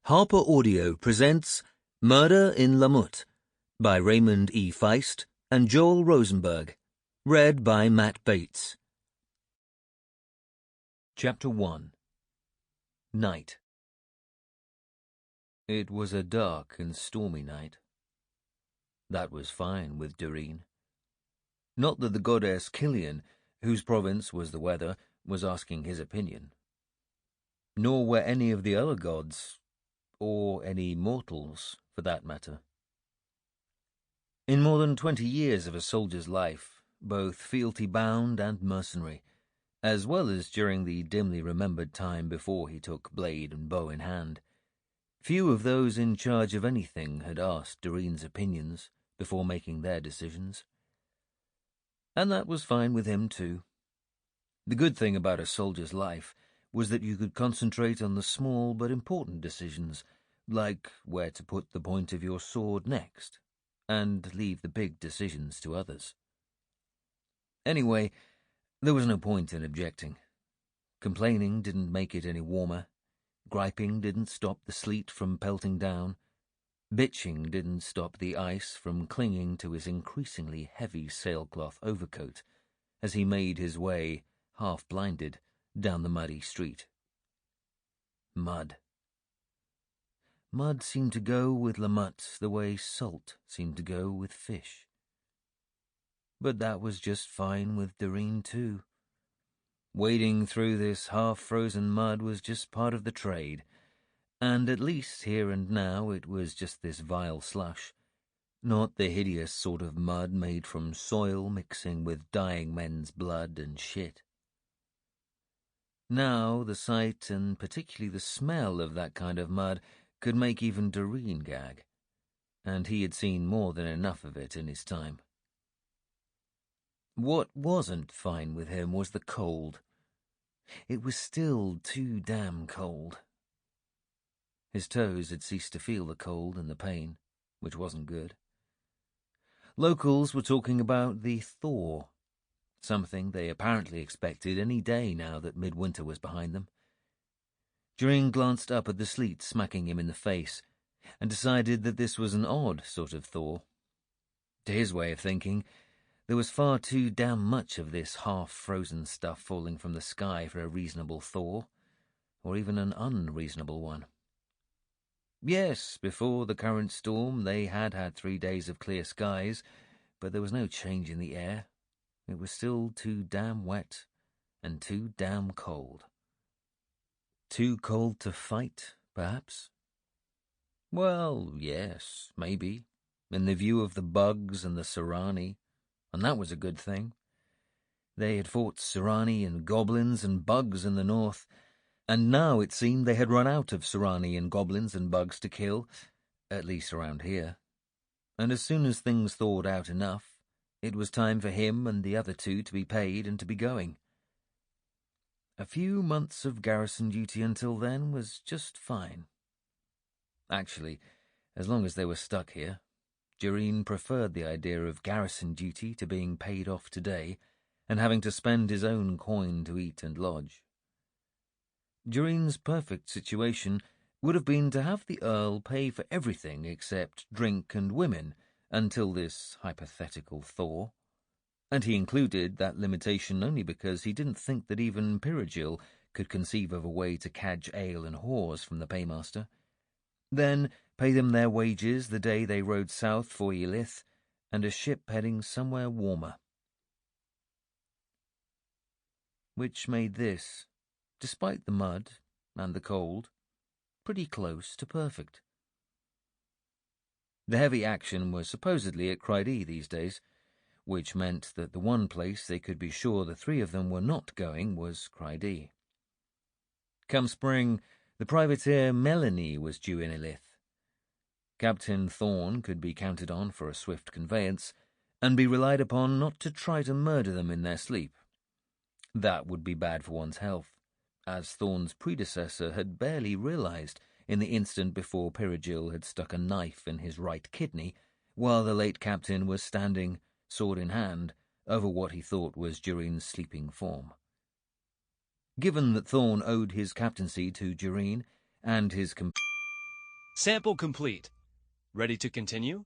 Harper Audio presents Murder in Lamut by Raymond E. Feist and Joel Rosenberg, read by Matt Bates. Chapter 1. Night. It was a dark and stormy night. That was fine with Doreen. Not that the goddess Killian, whose province was the weather, was asking his opinion. Nor were any of the other gods, or any mortals, for that matter. In more than 20 years of a soldier's life, both fealty-bound and mercenary, as well as during the dimly remembered time before he took blade and bow in hand, few of those in charge of anything had asked Doreen's opinions before making their decisions. And that was fine with him, too. The good thing about a soldier's life was that you could concentrate on the small but important decisions, like where to put the point of your sword next, and leave the big decisions to others. Anyway, there was no point in objecting. Complaining didn't make it any warmer. Griping didn't stop the sleet from pelting down. Bitching didn't stop the ice from clinging to his increasingly heavy sailcloth overcoat as he made his way, half-blinded, down the muddy street. Mud. Mud seemed to go with Lamut the way salt seemed to go with fish. But that was just fine with Doreen, too. Wading through this half-frozen mud was just part of the trade, and at least here and now it was just this vile slush, not the hideous sort of mud made from soil mixing with dying men's blood and shit. Now the sight, and particularly the smell of that kind of mud, could make even Doreen gag, and he had seen more than enough of it in his time. What wasn't fine with him was the cold. It was still too damn cold. His toes had ceased to feel the cold and the pain, which wasn't good. Locals were talking about the thaw, something they apparently expected any day now that midwinter was behind them. Doreen glanced up at the sleet smacking him in the face and decided that this was an odd sort of thaw. To his way of thinking, there was far too damn much of this half-frozen stuff falling from the sky for a reasonable thaw, or even an unreasonable one. Yes, before the current storm they had 3 days of clear skies, but there was no change in the air. It was still too damn wet and too damn cold. Too cold to fight, perhaps? Well, yes, maybe, in the view of the bugs and the Serani, and that was a good thing. They had fought Serani and goblins and bugs in the north, and now it seemed they had run out of Serani and goblins and bugs to kill, at least around here. And as soon as things thawed out enough, it was time for him and the other two to be paid and to be going. A few months of garrison duty until then was just fine. Actually, as long as they were stuck here, Doreen preferred the idea of garrison duty to being paid off today and having to spend his own coin to eat and lodge. Doreen's perfect situation would have been to have the Earl pay for everything except drink and women until this hypothetical thaw, and he included that limitation only because he didn't think that even Peregil could conceive of a way to cadge ale and whores from the paymaster. Then pay them their wages the day they rode south for Ylith, and a ship heading somewhere warmer. Which made this, despite the mud and the cold, pretty close to perfect. The heavy action was supposedly at Crydee these days, which meant that the one place they could be sure the three of them were not going was Crydee. Come spring, the privateer Melanie was due in Ylith. Captain Thorne could be counted on for a swift conveyance, and be relied upon not to try to murder them in their sleep. That would be bad for one's health, as Thorne's predecessor had barely realized in the instant before Peregil had stuck a knife in his right kidney, while the late captain was standing, sword in hand, over what he thought was Doreen's sleeping form. Given that Thorne owed his captaincy to Doreen, and his Sample complete. Ready to continue?